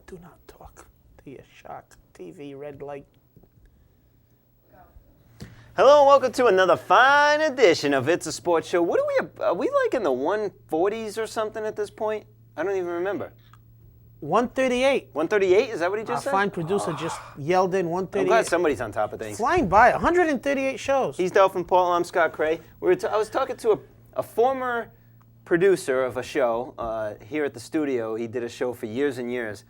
Do not talk to your Shock TV red light. Hello and welcome to another fine edition of It's a Sports Show. What are we like in the 140s or something at this point? I don't even remember. 138. 138? Is that what he just said? Our fine producer just yelled in 138. I'm glad somebody's on top of things. Flying by, 138 shows. He's Dolphin Paul, I'm Scott Cray. I was talking to a former producer of a show here at the studio. He did a show for years and years.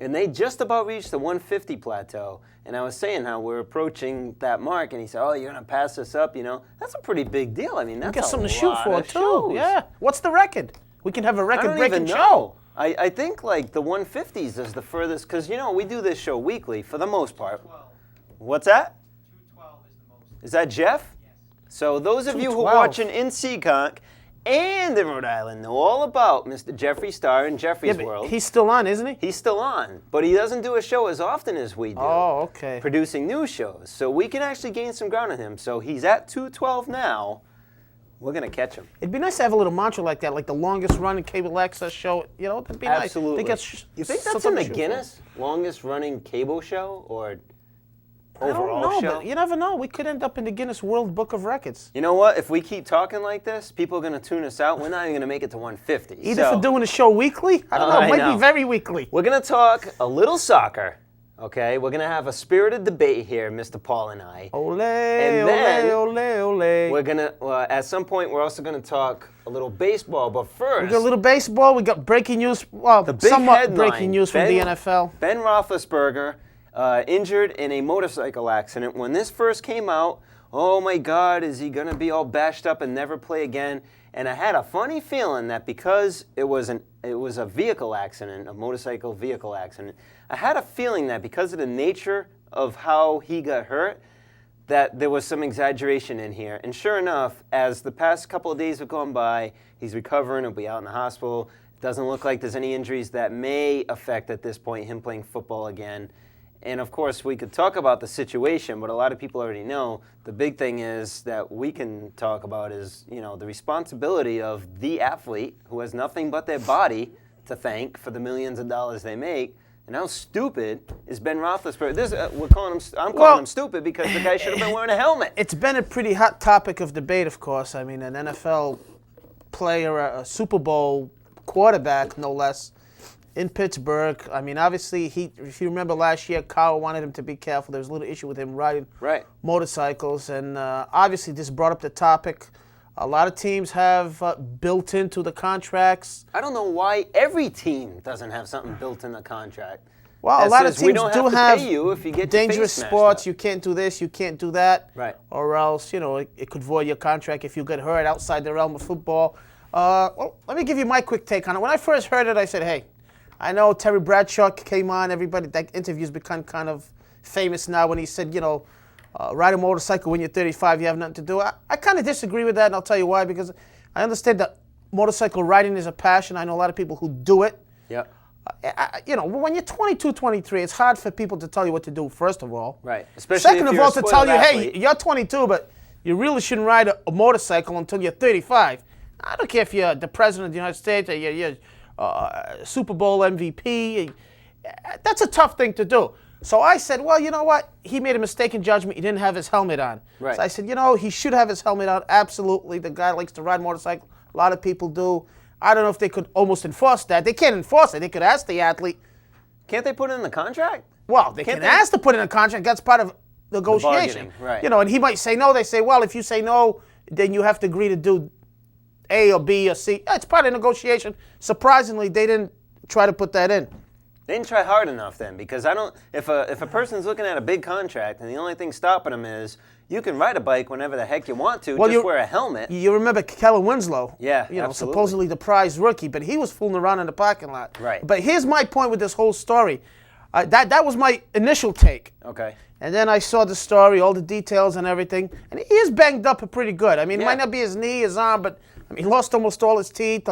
And they just about reached the 150 plateau. And I was saying how we're approaching that mark. And he said, oh, you're going to pass this up, you know? That's a pretty big deal. I mean, that's got something to lot shoot for, of too. shows. Yeah. What's the record? We can have a record-breaking show. Know. I think, like, the 150s is the furthest. Because, you know, we do this show weekly for the most part. 212. What's that? 212 is the most. Is that Jeff? Yes. So those of you who are 212. watching in Seekonk and in Rhode Island know all about Mr. Jeffree Star in Jeffree's World. He's still on, isn't he? He's still on, but he doesn't do a show as often as we do. Oh, okay. Producing new shows. So we can actually gain some ground on him. So he's at 212 now. We're going to catch him. It'd be nice to have a little mantra like that, like the longest running cable access show. You know, that'd be nice. Absolutely. You think that's in the Guinness? Longest running cable show or overall I don't know, show? but you never know. We could end up in the Guinness World Book of Records. You know what? If we keep talking like this, people are going to tune us out. We're not even going to make it to 150. Either for doing a show weekly, I don't know, it might be very weekly. We're going to talk a little soccer, okay? We're going to have a spirited debate here, Mr. Paul and I. Ole, And then ole, ole, ole. we're going to, at some point, we're also going to talk a little baseball. But first, We got a little baseball. We got breaking news. Well, the big somewhat headline, breaking news from the NFL. Ben Roethlisberger injured in a motorcycle accident. When this first came out, oh my God, is he going to be all bashed up and never play again? And I had a funny feeling that because it was a vehicle accident, a motorcycle vehicle accident, I had a feeling that because of the nature of how he got hurt, that there was some exaggeration in here. And sure enough, as the past couple of days have gone by, he's recovering, he'll be out in the hospital. It doesn't look like there's any injuries that may affect at this point him playing football again. And of course, we could talk about the situation, but a lot of people already know the big thing is that we can talk about is, you know, the responsibility of the athlete who has nothing but their body to thank for the millions of dollars they make. And how stupid is Ben Roethlisberger? I'm calling him stupid because the guy should have been wearing a helmet. It's been a pretty hot topic of debate, of course. I mean, an NFL player, a Super Bowl quarterback, no less, in Pittsburgh. I mean, obviously, if you remember last year, Kyle wanted him to be careful. There was a little issue with him riding motorcycles. And obviously, this brought up the topic. A lot of teams have built into the contracts. I don't know why every team doesn't have something built in the contract. Well, a lot of teams do have dangerous sports. You can't do this, you can't do that. Right. Or else, you know, it could void your contract if you get hurt outside the realm of football. Well, let me give you my quick take on it. When I first heard it, I said, hey, I know Terry Bradshaw came on. Everybody, that interview's become kind of famous now when he said, you know, ride a motorcycle when you're 35, you have nothing to do. I kind of disagree with that, and I'll tell you why. Because I understand that motorcycle riding is a passion. I know a lot of people who do it. Yeah. You know, when you're 22, 23, it's hard for people to tell you what to do, first of all. Right. Especially Second if of you're all, a to spoiled tell you, athlete. hey, you're 22, but you really shouldn't ride a motorcycle until you're 35. I don't care if you're the president of the United States or you're Super Bowl MVP. That's a tough thing to do. So I said, well, you know what? He made a mistaken judgment. He didn't have his helmet on. Right. So I said, you know, he should have his helmet on. Absolutely. The guy likes to ride motorcycle. A lot of people do. I don't know if they could almost enforce that. They can't enforce it. They could ask the athlete. Can't they put it in the contract? Well, they can ask to put it in a contract. That's part of negotiation. Right. You know, and he might say no. They say, well, if you say no, then you have to agree to do A or B or C. Yeah, it's part of negotiation. Surprisingly, they didn't try to put that in. They didn't try hard enough then, because I don't. If a person's looking at a big contract and the only thing stopping them is you can ride a bike whenever the heck you want to, just wear a helmet. You remember Kellen Winslow? Yeah, you know, absolutely. supposedly the prize rookie, but he was fooling around in the parking lot. Right. But here's my point with this whole story. That was my initial take. Okay. And then I saw the story, all the details and everything, and he is banged up pretty good. I mean, it Yeah. might not be his knee, his arm, but I mean, he lost almost all his teeth,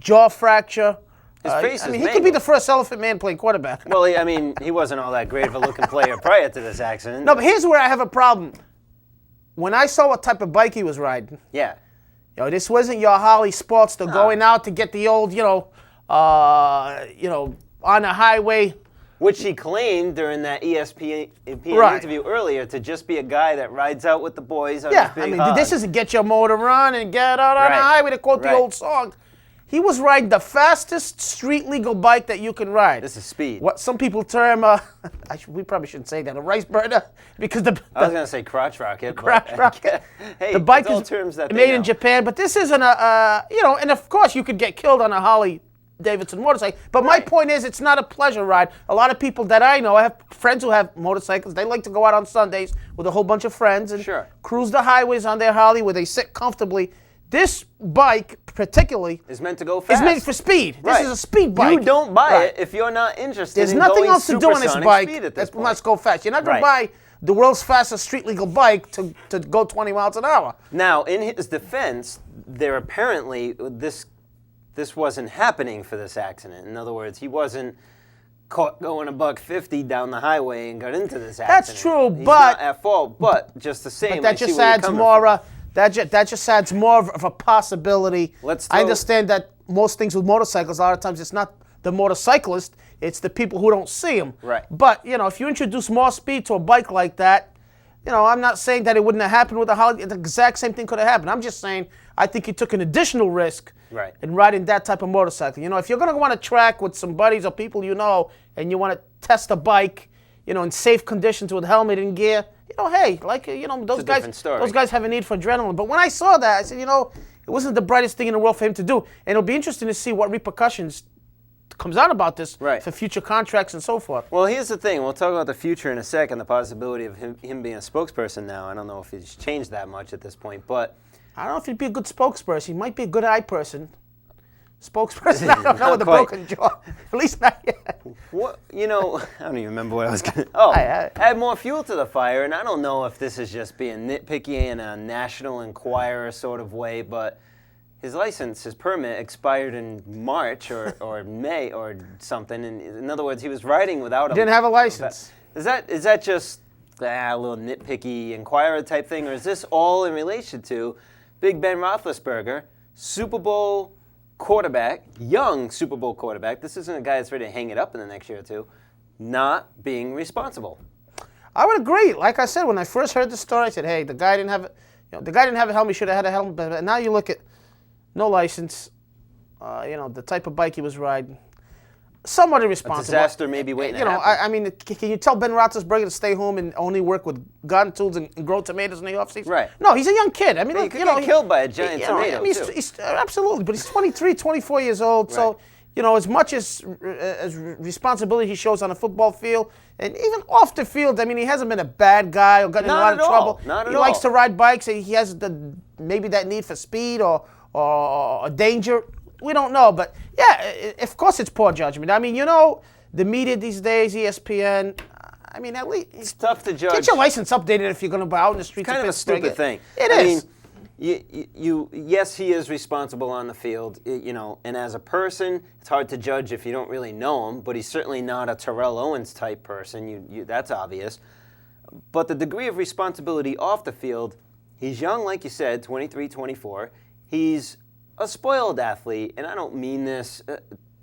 jaw fracture. His face I mean, is he could be mangled. the first elephant man playing quarterback. Well, I mean, he wasn't all that great of a looking player prior to this accident. No, but here's where I have a problem. When I saw what type of bike he was riding, Yeah. you know, this wasn't your Harley Sportster going out to get the old, on the highway. Which he claimed during that ESPN Right. interview earlier to just be a guy that rides out with the boys on Yeah, his big I mean, hog. this isn't get your motor run and get out on the Right. highway to quote the Right. old song. He was riding the fastest street legal bike that you can ride. This is speed. What some people term, we probably shouldn't say that, a rice burner, because I was going to say crotch rocket. crotch but rocket. Hey, The bike it's all is terms that they made know. in Japan, but this isn't and of course you could get killed on a Harley Davidson motorcycle. But my Right. point is, it's not a pleasure ride. A lot of people that I know, I have friends who have motorcycles. They like to go out on Sundays with a whole bunch of friends and Sure. cruise the highways on their Harley where they sit comfortably. This bike, particularly, Is meant to go fast. is made for speed. Right. This is a speed bike. You don't buy Right. it if you're not interested There's in nothing going else to do on this supersonic bike speed at this that point. must go fast. You're not going Right. to buy the world's fastest street legal bike to go 20 miles an hour. Now, in his defense, there apparently this wasn't happening for this accident. In other words, he wasn't caught going $150 down the highway and got into this accident. That's true, He's but- not at fault. But just the same, But that I see just where you're adds coming more. from. That just adds more of a possibility. Let's I throw- understand that most things with motorcycles, a lot of times it's not the motorcyclist, it's the people who don't see them. Right. But if you introduce more speed to a bike like that, I'm not saying that it wouldn't have happened with a Harley. The exact same thing could have happened. I'm just saying I think he took an additional risk Right. in riding that type of motorcycle. If you're going to go on a track with some buddies or people and you want to test a bike, in safe conditions with helmet and gear, hey, those a guys, different story. those guys have a need for adrenaline. But when I saw that, I said, it wasn't the brightest thing in the world for him to do, and it'll be interesting to see what repercussions comes out about this Right. for future contracts and so forth. Well, here's the thing. We'll talk about the future in a second, the possibility of him being a spokesperson now. I don't know if he's changed that much at this point, but I don't know if he'd be a good spokesperson. He might be a good eye person. Spokesperson, I don't know, Not with a quite. broken jaw. At least not yet. what, I don't even remember what I was going to... Oh, add more fuel to the fire, and I don't know if this is just being nitpicky in a National Enquirer sort of way, but his permit expired in March or May or something, and in other words, he was riding without a... Didn't have a license. Is that just a little nitpicky Enquirer type thing, or is this all in relation to Big Ben Roethlisberger, Super Bowl quarterback, young Super Bowl quarterback? This isn't a guy that's ready to hang it up in the next year or two, not being responsible. I would agree. Like I said, when I first heard the story, I said, "Hey, the guy didn't have a helmet. He should have had a helmet." But now you look at no license. The type of bike he was riding, somewhat irresponsible. Disaster maybe waiting to happen. I mean, can you tell Ben Roethlisberger to stay home and only work with garden tools and grow tomatoes in the offseason? Right. No, he's a young kid. I mean, He look, could get killed by a giant tomato, he's, too. he's absolutely, but he's 23, 24 years old. So, as much as responsibility he shows on a football field and even off the field, I mean, he hasn't been a bad guy or gotten in a lot of trouble. Not at he all. likes to ride bikes. And he has maybe that need for speed or danger. We don't know, but yeah, of course it's poor judgment. I mean, the media these days, ESPN. I mean, at least It's tough to judge. get your license updated if you're going to be out in the streets. Kind of a Pittsburgh. stupid thing. It I is. mean, yes, he is responsible on the field, and as a person, it's hard to judge if you don't really know him, but he's certainly not a Terrell Owens type person. That's obvious. But the degree of responsibility off the field, he's young, like you said, 23, 24. He's a spoiled athlete, and I don't mean this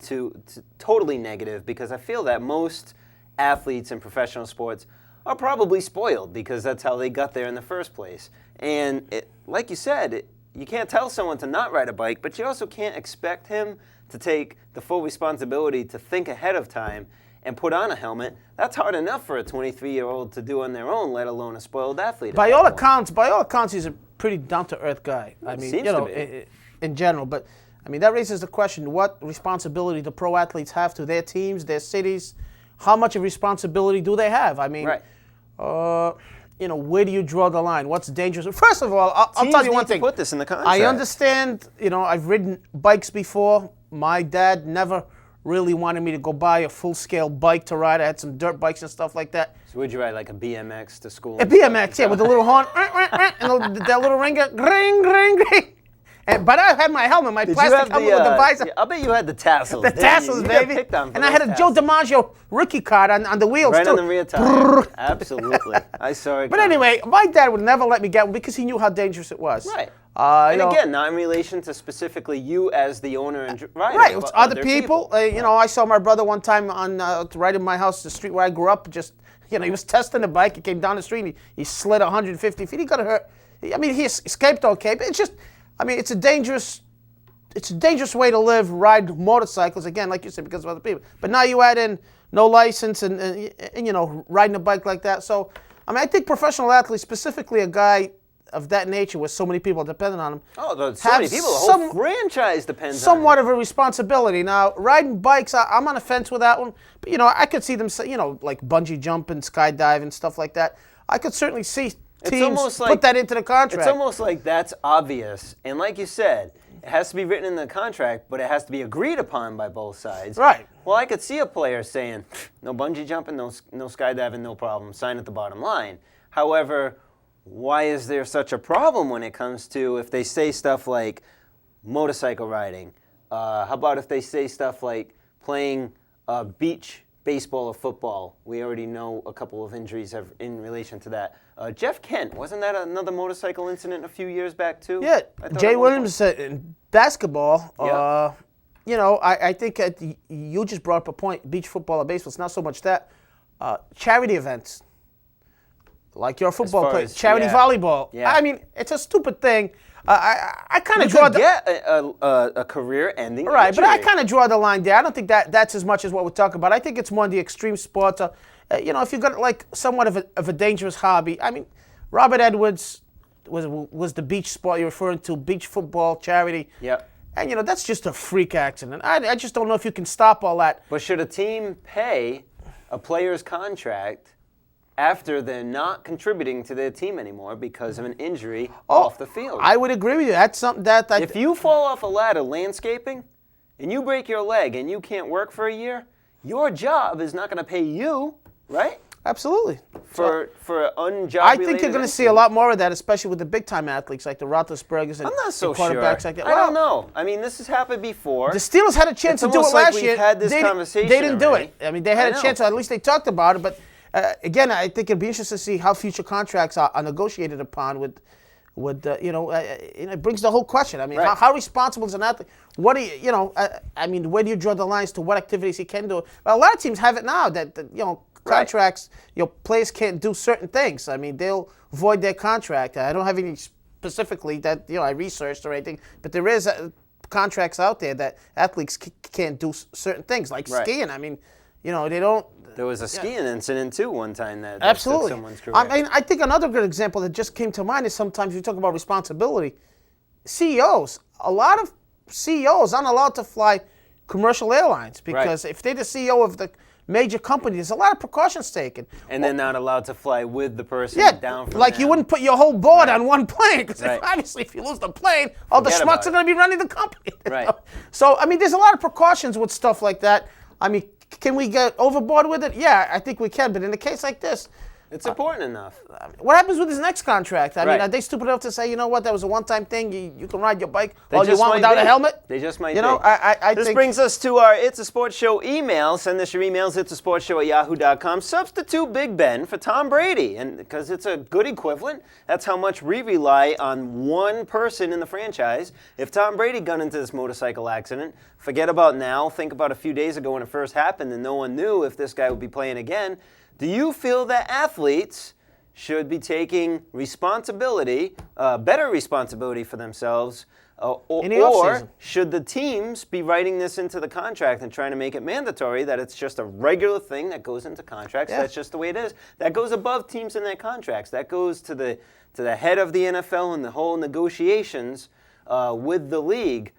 to totally negative, because I feel that most athletes in professional sports are probably spoiled because that's how they got there in the first place. And like you said, you can't tell someone to not ride a bike, but you also can't expect him to take the full responsibility to think ahead of time and put on a helmet. That's hard enough for a 23-year-old to do on their own, let alone a spoiled athlete. By all accounts, he's a pretty down-to-earth guy. I mean, Seems to be. In general. But I mean, that raises the question: what responsibility do pro athletes have to their teams, their cities? How much of responsibility do they have? I mean, Right. Where do you draw the line? What's dangerous? First of all, I'll tell you Teams one need to thing. put this in the contract. I understand. I've ridden bikes before. My dad never really wanted me to go buy a full-scale bike to ride. I had some dirt bikes and stuff like that. So would you ride like a BMX to school? A BMX, yeah, with the little horn, and that little ringer, ring, ring, ring. But I had my helmet, my Did you plastic have helmet with the visor. I bet you had the tassels. The didn't you? tassels, You got baby. picked on for And I had those a Joe tassels. DiMaggio rookie card on the wheels, Right too. on the rear tire. Absolutely. I saw it. But anyway, my dad would never let me get one because he knew how dangerous it was. Right. You And know, again, not in relation to specifically you as the owner and rider. right, but it's other people. Right. You know, I saw my brother one time on right in my house, the street where I grew up. Just, you know, he was testing the bike. He came down the street. And he slid 150 feet. He got hurt. I mean, he escaped okay, but it's just, I mean, it's a dangerous way to live, ride motorcycles, again, like you said, because of other people. But now you add in no license and you know, riding a bike like that. So, I mean, I think professional athletes, specifically a guy of that nature with so many people depending on him, So many people, the whole franchise depends on somewhat of a responsibility. Now, riding bikes, I'm on the fence with that one. But, you know, I could see them, you know, like bungee jumping, skydiving, stuff like that. I could certainly see teams put that into the contract. It's almost like that's obvious. And like you said, it has to be written in the contract, but it has to be agreed upon by both sides. Right. Well, I could see a player saying, no bungee jumping, no skydiving, no problem, sign at the bottom line. However, why is there such a problem when it comes to if they say stuff like motorcycle riding? How about if they say stuff like playing beach baseball or football? We already know a couple of injuries in relation to that. Jeff Kent, wasn't that another motorcycle incident a few years back too? Yeah, Jay Williams in basketball. Yeah. You know, I think you just brought up a point, beach football or baseball. It's not so much that. Charity events. Like your football play, charity volleyball. Yeah. I mean, it's a stupid thing. I kind of You draw could get a career-ending right, injury. but I kind of draw the line there. I don't think that's as much as what we're talking about. I think it's more in the extreme sports. You know, if you've got like somewhat of a dangerous hobby. I mean, Robert Edwards was the beach sport you're referring to, beach football charity. Yep. And you know, that's just a freak accident. I just don't know if you can stop all that. But should a team pay a player's contract after they're not contributing to their team anymore because of an injury off the field? I would agree with you. That's something that if you fall off a ladder landscaping and you break your leg and you can't work for a year, your job is not going to pay you, right? Absolutely. For unjob. I think you're going to see a lot more of that, especially with the big-time athletes like the Roethlisbergers and I'm not so the quarterbacks like that. I don't know. I mean, this has happened before. The Steelers had a chance to do it almost like last we've year. had this conversation they didn't do already. it. I mean, they had I a chance, know. or at least they talked about it. But again, I think it'd be interesting to see how future contracts are negotiated upon with you know, it brings the whole question. I mean, Right. how responsible is an athlete? What do you know? I mean, where do you draw the lines to what activities he can do? Well, a lot of teams have it now that you know, contracts, you know, players can't do certain things. I mean, they'll void their contract. I don't have any specifically that, you know, I researched or anything, but there is contracts out there that athletes can't do certain things, like skiing. I mean, you know, they don't. There was a skiing incident too one time that Absolutely. took someone's career. I mean, I think another good example that just came to mind is sometimes you talk about responsibility. CEOs, a lot of CEOs aren't allowed to fly commercial airlines because if they're the CEO of the major company, there's a lot of precautions taken. And they're not allowed to fly with the person down from like them. you wouldn't put your whole board on one plane because Right. obviously if you lose the plane, all the Forget schmucks about are going to be running the company. you Right. know? So, I mean, there's a lot of precautions with stuff like that. I mean, can we get overboard with it? Yeah, I think we can. But in a case like this, It's important enough. what happens with his next contract? I mean, Right. are they stupid enough to say, you know what, that was a one-time thing. You can ride your bike They all you just want might without be. a helmet? They just might You know, be. I This think brings us to our It's a Sports Show email. Send us your emails, itsasportshow@yahoo.com. Substitute Big Ben for Tom Brady, and because it's a good equivalent. That's how much we rely on one person in the franchise. If Tom Brady got into this motorcycle accident, forget about now. Think about a few days ago when it first happened and no one knew if this guy would be playing again. Do you feel that athletes should be taking responsibility, better responsibility for themselves, In the or offseason. should the teams be writing this into the contract and trying to make it mandatory that it's just a regular thing that goes into contracts? Yeah. That's just the way it is. That goes above teams and their contracts. That goes to the head of the NFL and the whole negotiations with the league.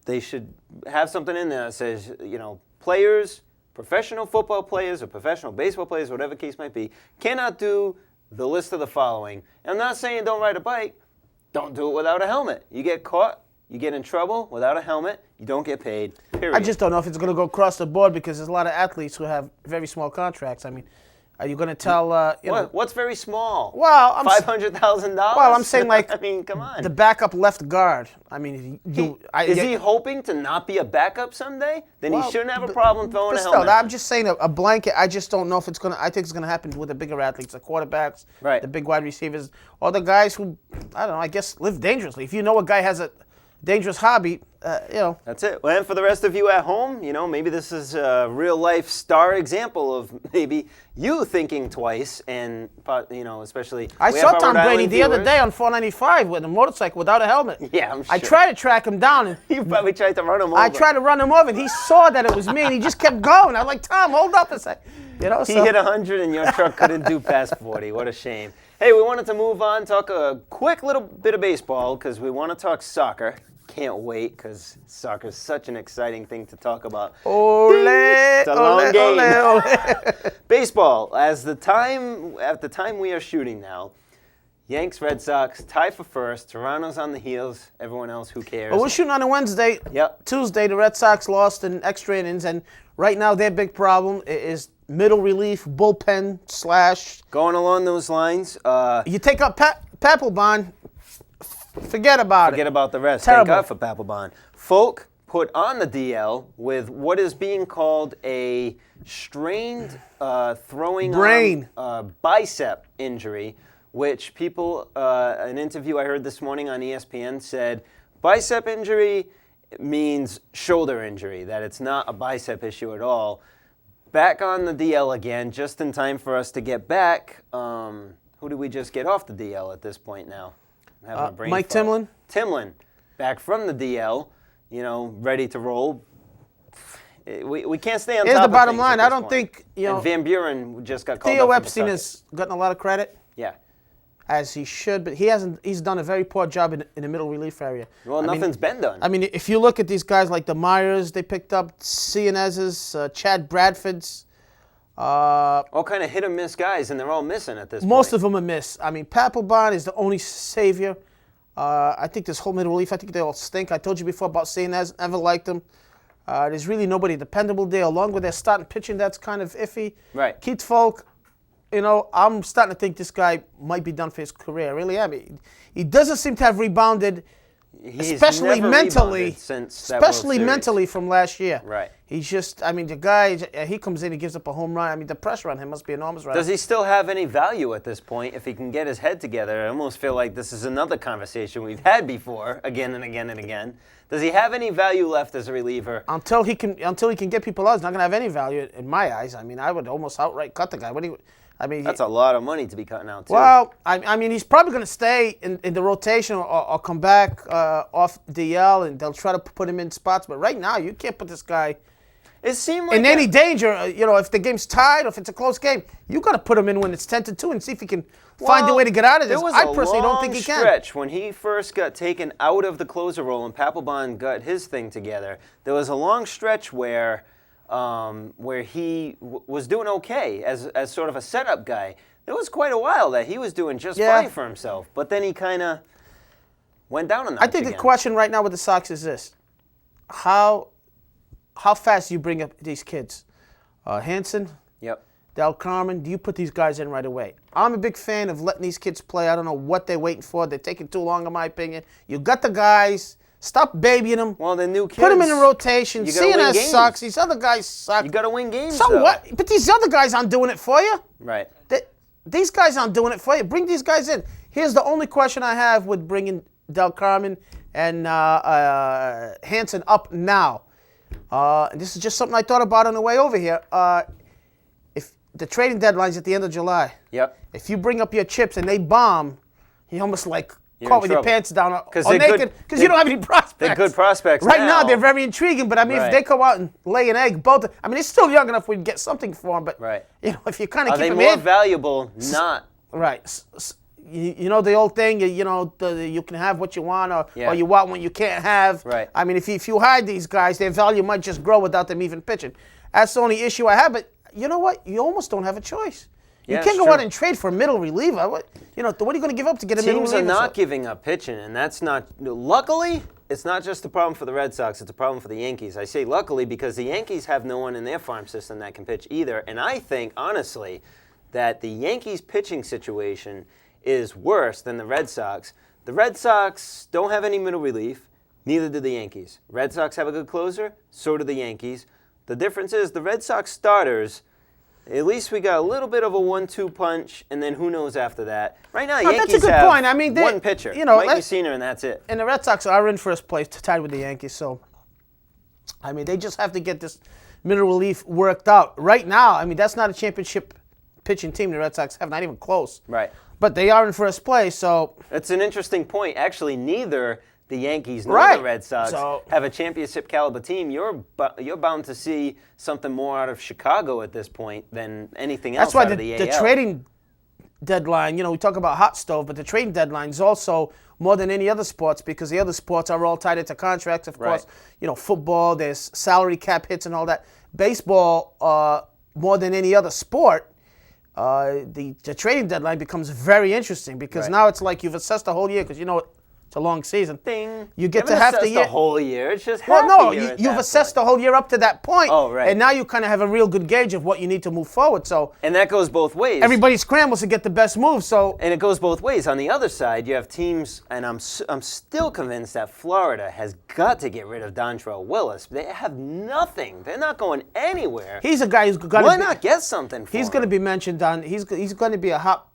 They should have something in there that says, you know, players, professional football players or professional baseball players, whatever the case might be, cannot do the list of the following. And I'm not saying don't ride a bike. Don't do it without a helmet. You get caught, you get in trouble without a helmet, you don't get paid. Period. I just don't know if it's going to go across the board because there's a lot of athletes who have very small contracts. I mean, Are you going to tell, you know? What's very small? Well, $500,000. Well, I'm saying like. I mean, come on. The backup left guard. I mean, is he hoping to not be a backup someday? Then he shouldn't have a problem throwing but a still, helmet. I'm just saying a blanket. I just don't know if it's gonna. I think it's gonna happen with the bigger athletes, the quarterbacks, right. the big wide receivers, or the guys who, I don't know. I guess live dangerously. If you know a guy has a dangerous hobby, you know. That's it. Well, and for the rest of you at home, you know, maybe this is a real life star example of maybe you thinking twice, and you know, especially. I saw Tom Brady the other day on 495 with a motorcycle without a helmet. Yeah, I'm sure. I tried to track him down. And you probably tried to run him over. I tried to run him over, and he saw that it was me, and he just kept going. I was like, Tom, hold up a sec. You know, he hit 100, and your truck couldn't do past 40. What a shame. Hey, we wanted to move on, talk a quick little bit of baseball because we want to talk soccer. Can't wait because soccer is such an exciting thing to talk about. Ole, it's a long game. Ole, ole. Baseball, at the time we are shooting now, Yanks, Red Sox, tie for first. Toronto's on the heels. Everyone else, who cares? Well, we're shooting on a Wednesday. Yep. Tuesday, the Red Sox lost in extra innings, and right now their big problem is middle relief, bullpen / Going along those lines. You take up Papelbon, forget about it. Forget about the rest. Terrible. Thank God for Papelbon. Folk put on the DL with what is being called a strained throwing brain bicep injury, which people, an interview I heard this morning on ESPN said, bicep injury means shoulder injury, that it's not a bicep issue at all. Back on the DL again, just in time for us to get back. Who did we just get off the DL at this point now? I'm having a brain Mike fart. Timlin. Timlin, back from the DL, you know, ready to roll. We can't stay on Here's top the of bottom things line. at I this don't point. think, you know. And Van Buren just got called Theo up from Epstein Kentucky. has gotten a lot of credit, Yeah. as he should, but he hasn't. He's done a very poor job in the middle relief area. Well, nothing's been done. I mean, if you look at these guys like the Myers, they picked up Cianez's, Chad Bradford's. All kind of hit or miss guys, and they're all missing at this point. Most of them are missed. I mean, Papelbon is the only savior. I think this whole middle relief, I think they all stink. I told you before about Cianez, never liked them. There's really nobody dependable there, along with their starting pitching that's kind of iffy. Right. Keith Folk, you know, I'm starting to think this guy might be done for his career. I really am. He doesn't seem to have rebounded, He's especially never mentally, rebounded since that World especially Series. mentally from last year. Right. He's just, I mean, the guy, he comes in, he gives up a home run. I mean, the pressure on him must be enormous right now. Does he still have any value at this point if he can get his head together? I almost feel like this is another conversation we've had before, again and again and again. Does he have any value left as a reliever? Until he can get people out, he's not going to have any value in my eyes. I mean, I would almost outright cut the guy. I mean, That's a lot of money to be cutting out, too. well, I mean, he's probably going to stay in the rotation or come back off DL, and they'll try to put him in spots. But right now, you can't put this guy it seemed like in any danger. You know, if the game's tied or if it's a close game, you got to put him in when it's 10-2 and see if he can find a way to get out of this. I personally don't think he can. There was a long stretch when he first got taken out of the closer role and Papelbon got his thing together. There was a long stretch where he was doing okay as sort of a setup guy. There was quite a while that he was doing just fine for himself, but then he kind of went down a notch I think again. the question right now with the Sox is this: how fast do you bring up these kids? Hanson, Yep. Del Carmen, do you put these guys in right away? I'm a big fan of letting these kids play. I don't know what they're waiting for. They're taking too long, in my opinion. You got the guys. Stop babying them. Well, the new kids. Put them in a rotation. You gotta win CNS games. sucks. These other guys suck. You got to win games, So though. what? But these other guys aren't doing it for you. Right. These guys aren't doing it for you. Bring these guys in. Here's the only question I have with bringing Del Carmen and Hanson up now. This is just something I thought about on the way over here. If the trading deadline's at the end of July, Yep. if you bring up your chips and they bomb, you almost like You're caught in with your trouble. pants down or they're naked good- because you don't have any prospects. They're good prospects Right now, now. they're very intriguing, but I mean, Right. if they come out and lay an egg, both. I mean, they're still young enough we'd get something for them, but Right. you know, if you kind of Are keep they them more in, valuable not? right? You know the old thing, you know, you can have what you want, or Yeah. you want what you can't have. Right. I mean, if you hide these guys, their value might just grow without them even pitching. That's the only issue I have. But you know what? You almost don't have a choice. You Yeah, can't it's go out true. and trade for a middle reliever. What are you going to give up to get a middle Teams reliever? are not giving up pitching, and that's not. Luckily, it's not just a problem for the Red Sox. It's a problem for the Yankees. I say luckily because the Yankees have no one in their farm system that can pitch either. And I think, honestly, that the Yankees pitching situation is worse than the Red Sox. The Red Sox don't have any middle relief, neither do the Yankees. Red Sox have a good closer, so do the Yankees. The difference is the Red Sox starters, at least we got a little bit of a 1-2 punch, and then who knows after that. Right now, the Yankees that's a good have point. I mean, one pitcher, Mike Mussina, and that's it. And the Red Sox are in first place, tied with the Yankees. So, I mean, they just have to get this middle relief worked out. Right now, I mean, that's not a championship pitching team the Red Sox have, not even close. Right. But they are in first place, so. That's an interesting point. Actually, neither the Yankees nor the Red Sox have a championship caliber team. You're bound to see something more out of Chicago at this point than anything else out of the AL. That's why the trading deadline, we talk about hot stove, but the trading deadline is also more than any other sports because the other sports are all tied into contracts. Of course, football, there's salary cap hits and all that. Baseball, more than any other sport, the trading deadline becomes very interesting because now it's like you've assessed the whole year because it's a long season. Ding. You get to half the year. The whole year. It's just half the year. You've assessed the whole year up to that point. Oh, right. And now you kind of have a real good gauge of what you need to move forward. So and that goes both ways. Everybody scrambles to get the best move. So and it goes both ways. On the other side, you have teams, and I'm still convinced that Florida has got to get rid of Dontrelle Willis. They have nothing. They're not going anywhere. He's a guy who's going to. Why not get something for He's him? going to be mentioned on. He's going to be a hot.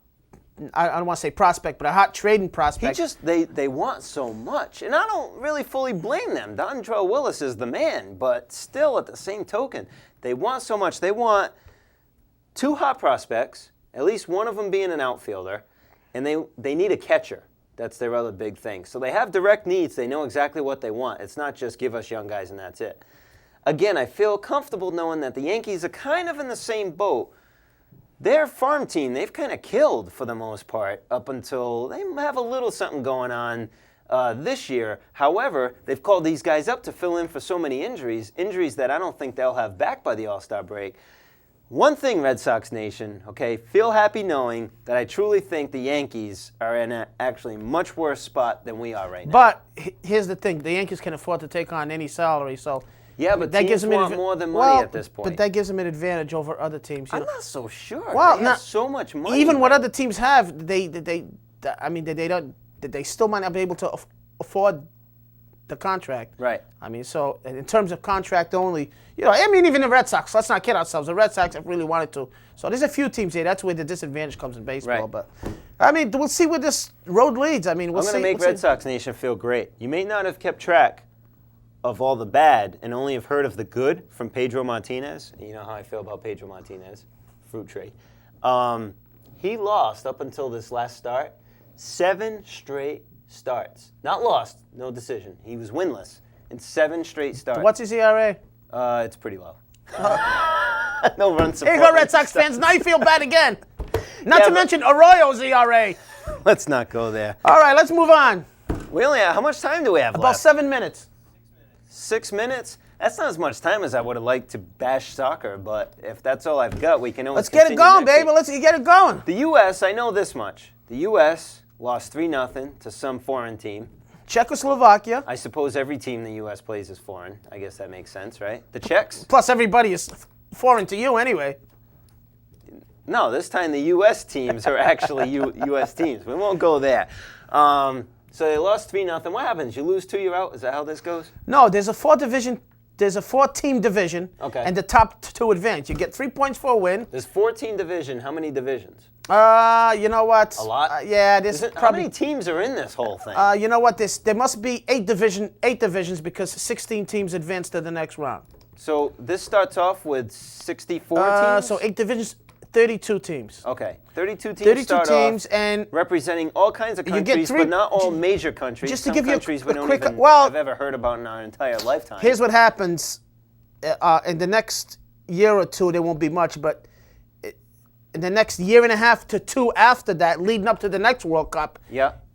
I don't want to say prospect, but a hot trading prospect. They want so much, and I don't really fully blame them. Dontrelle Willis is the man, but still, at the same token, they want so much. They want 2 hot prospects, at least one of them being an outfielder, and they need a catcher. That's their other big thing. So they have direct needs. They know exactly what they want. It's not just give us young guys and that's it. Again, I feel comfortable knowing that the Yankees are kind of in the same boat. Their farm team, they've kind of killed for the most part up until they have a little something going on this year. However, they've called these guys up to fill in for so many injuries that I don't think they'll have back by the All-Star break. One thing, Red Sox Nation, okay, feel happy knowing that I truly think the Yankees are in an actually much worse spot than we are right now. But here's the thing. The Yankees can afford to take on any salary, so... Yeah, but that gives them more than money at this point. But that gives them an advantage over other teams. I'm not so sure. Well, they have so much money. Even what other teams have, they still might not be able to afford the contract. Right. I mean, so in terms of contract only, even the Red Sox. Let's not kid ourselves. The Red Sox have really wanted to. So there's a few teams here. That's where the disadvantage comes in baseball. Right. But I mean, we'll see where this road leads. I mean, I'm going to make Red Sox Nation feel great. You may not have kept track of all the bad and only have heard of the good from Pedro Martinez. You know how I feel about Pedro Martinez, fruit tree. He lost up until this last start 7 straight starts. Not lost, no decision. He was winless in 7 straight starts. What's his ERA? It's pretty low. No run support. Here you go, Red Sox fans. Now you feel bad again. Not to mention Arroyo's ERA. Let's not go there. All right, let's move on. We only have, how much time do we have left? About 7 minutes. 6 minutes? That's not as much time as I would have liked to bash soccer, but if that's all I've got, we can always Let's get it going, baby. Let's get it going. The U.S., I know this much. The U.S. lost 3-0 to some foreign team. Czechoslovakia. I suppose every team the U.S. plays is foreign. I guess that makes sense, right? The Czechs? Plus everybody is foreign to you anyway. No, this time the U.S. teams are actually U.S. teams. We won't go there. So they lost 3-0. What happens? You lose 2, you're out? Is that how this goes? No, there's a 4-team division. Okay. And the top 2 advance. You get 3 points for a win. There's 14 division. How many divisions? You know what? A lot? Yeah, there's probably. probably. How many teams are in this whole thing? You know what? There must be 8 divisions because 16 teams advance to the next round. So this starts off with 64 teams? So 8 divisions, 32 teams. Okay. 32 teams 32 start teams off and representing all kinds of countries, but not all major countries. Just to Some give you countries a we don't quick, even well, have ever heard about in our entire lifetime. Here's what happens. In the next year or 2, there won't be much, but in the next year and a half to 2 after that, leading up to the next World Cup,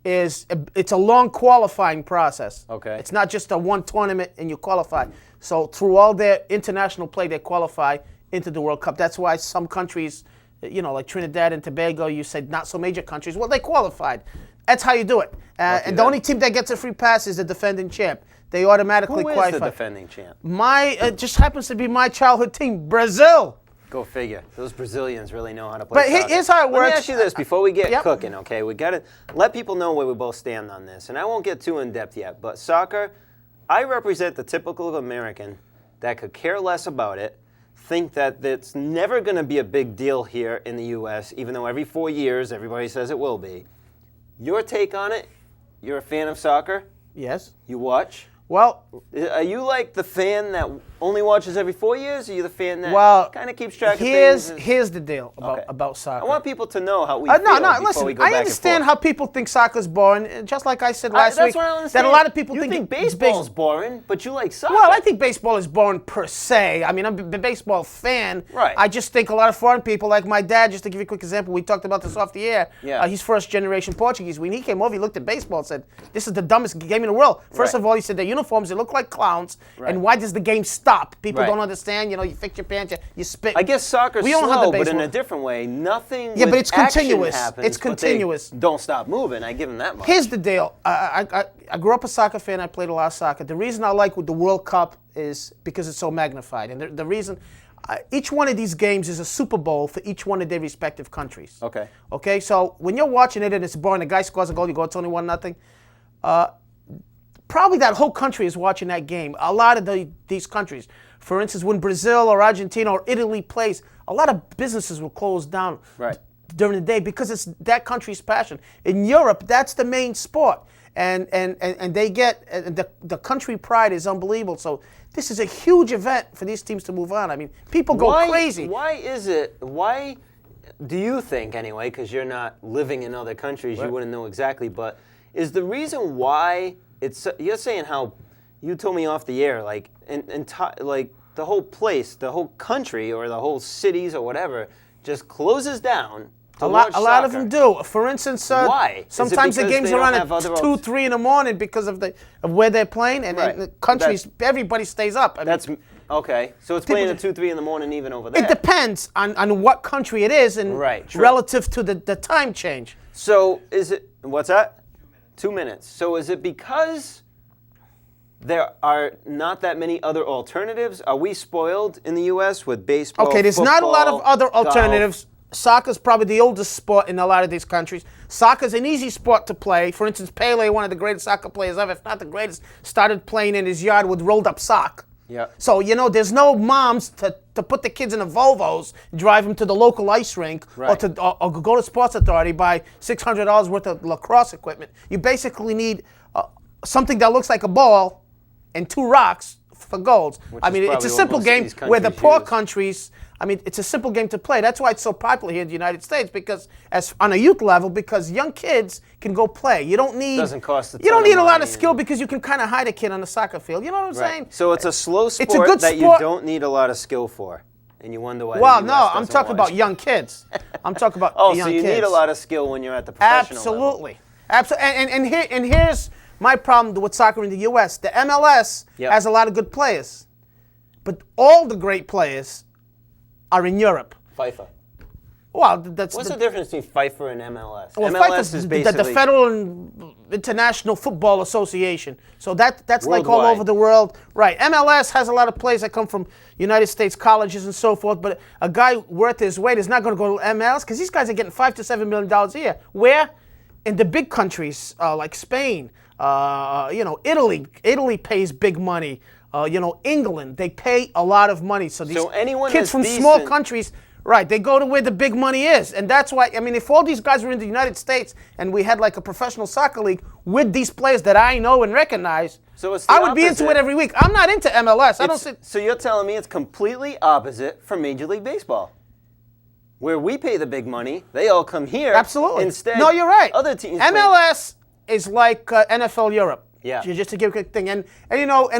it's a long qualifying process. Okay. It's not just a one tournament and you qualify. So through all their international play, they qualify into the World Cup. That's why some countries, like Trinidad and Tobago, you said not so major countries, well, they qualified. That's how you do it. And the only team that gets a free pass is the defending champ. They automatically qualify. Who is the defending champ? It just happens to be my childhood team, Brazil. Go figure. Those Brazilians really know how to But play soccer. here's how it Let works. me ask you this before we get Yep. cooking, okay? We got to let people know where we both stand on this. And I won't get too in-depth yet, but soccer, I represent the typical American that could care less about it, think that it's never going to be a big deal here in the U.S., even though every 4 years everybody says it will be. Your take on it, you're a fan of soccer? Yes. You watch? Well, Are you like the fan that only watches every 4 years, or are you the fan that well, kind of keeps track of things? here's the deal Okay. about soccer. I want people to know how we No, feel no, before listen, we go I back understand and how forth. people think soccer's boring. Just like I said last That's week, what I don't understand. that a lot of people you think think it's baseball's big. boring, but you like soccer. Well, I think baseball is boring per se. I mean, I'm a baseball fan. Right. I just think a lot of foreign people, like my dad, just to give you a quick example, we talked about this off the air. Yeah. He's first generation Portuguese. When he came over, he looked at baseball and said, this is the dumbest game in the world. First Right. of all, he said their uniforms, they look like clowns. Right. And why does the game stop? People Right. don't understand. You know, you fix your pants, you spit. I guess soccer's We don't have the slow, but in baseball. a different way. Nothing Yeah, with but it's action continuous. happens, It's but they continuous. don't stop moving. I give them that much. Here's the deal. I grew up a soccer fan. I played a lot of soccer. The reason I like the World Cup is because it's so magnified. And the reason, each one of these games is a Super Bowl for each one of their respective countries. Okay. Okay, so when you're watching it and it's boring, the guy scores a goal, you go, it's only 1-0. Probably that whole country is watching that game. A lot of these countries. For instance, when Brazil or Argentina or Italy plays, a lot of businesses will close down Right. during the day because it's that country's passion. In Europe, that's the main sport. And they get, the country pride is unbelievable. So this is a huge event for these teams to move on. I mean, people go crazy. Why do you think, anyway, because you're not living in other countries, you wouldn't know exactly, but is the reason why you're saying how, you told me off the air, like, like the whole place, the whole country, or the whole cities or whatever, just closes down to watch A lot of soccer. them do. For instance, Why? Is it sometimes the because games they are don't on have at other 2, 3 in the morning because of where they're playing, and Right. the countries, everybody stays up. I mean, That's okay. So it's playing at 2, 3 in the morning even over there. it depends on what country it is and Right, true. relative to the time change. So is it, what's that? 2 minutes. So is it because there are not that many other alternatives? Are we spoiled in the U.S. with baseball? Okay, there's not a lot of football, other golf? alternatives. Soccer's probably the oldest sport in a lot of these countries. Soccer's an easy sport to play. For instance, Pele, one of the greatest soccer players ever, if not the greatest, started playing in his yard with rolled up sock. Yeah. So, you know, there's no moms to put the kids in the Volvos, drive them to the local ice rink, Right. or go to Sports Authority, buy $600 worth of lacrosse equipment. You basically need something that looks like a ball and 2 rocks for goals. Which I is mean, it's probably a what simple most of game these where the countries poor use. countries, I mean, it's a simple game to play. That's why it's so popular here in the United States, because as on a youth level, because young kids can go play. You don't need Doesn't cost a you don't ton of need a lot money of skill and- because you can kind of hide a kid on the soccer field. You know what I'm saying? Right. So it's a slow sport good that sport. you don't need a lot of skill for. And you wonder why Well, the no, US I'm doesn't talking watch. about young kids. I'm talking about Oh, young so you kids. need a lot of skill when you're at the professional level. Absolutely. And here's my problem with soccer in the U.S. The MLS Yep. has a lot of good players, but all the great players are in Europe. FIFA. Well, that's What's the difference between FIFA and MLS? well, MLS FIFA is is basically the Federal and International Football Association. So that's like all Worldwide. over the world. Right. MLS has a lot of players that come from United States colleges and so forth, but a guy worth his weight is not going to go to MLS because these guys are getting $5 to $7 million a year. Where? In the big countries like Spain, Italy. Italy pays big money. England, they pay a lot of money. So these anyone kids that's from small decent- countries, right, they go to where the big money is. And that's why, I mean, if all these guys were in the United States and we had like a professional soccer league with these players that I know and recognize, So it's the I would be into opposite. it every week. I'm not into MLS. I don't sit. So you're telling me it's completely opposite from Major League Baseball, where we pay the big money, they all come here. Absolutely. Instead, No, you're right. Other teams. play- MLS is like NFL Europe. Yeah. Just to give a quick thing. And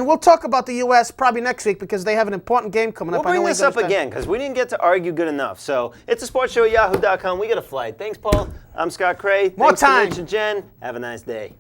we'll talk about the U.S. probably next week because they have an important game coming We'll up. I know bring we're this gonna up start- again because we didn't get to argue good enough. So it's a sports show at yahoo.com. We got a flight. Thanks, Paul. I'm Scott Cray. More Thanks time. to Rich and Jen. Have a nice day.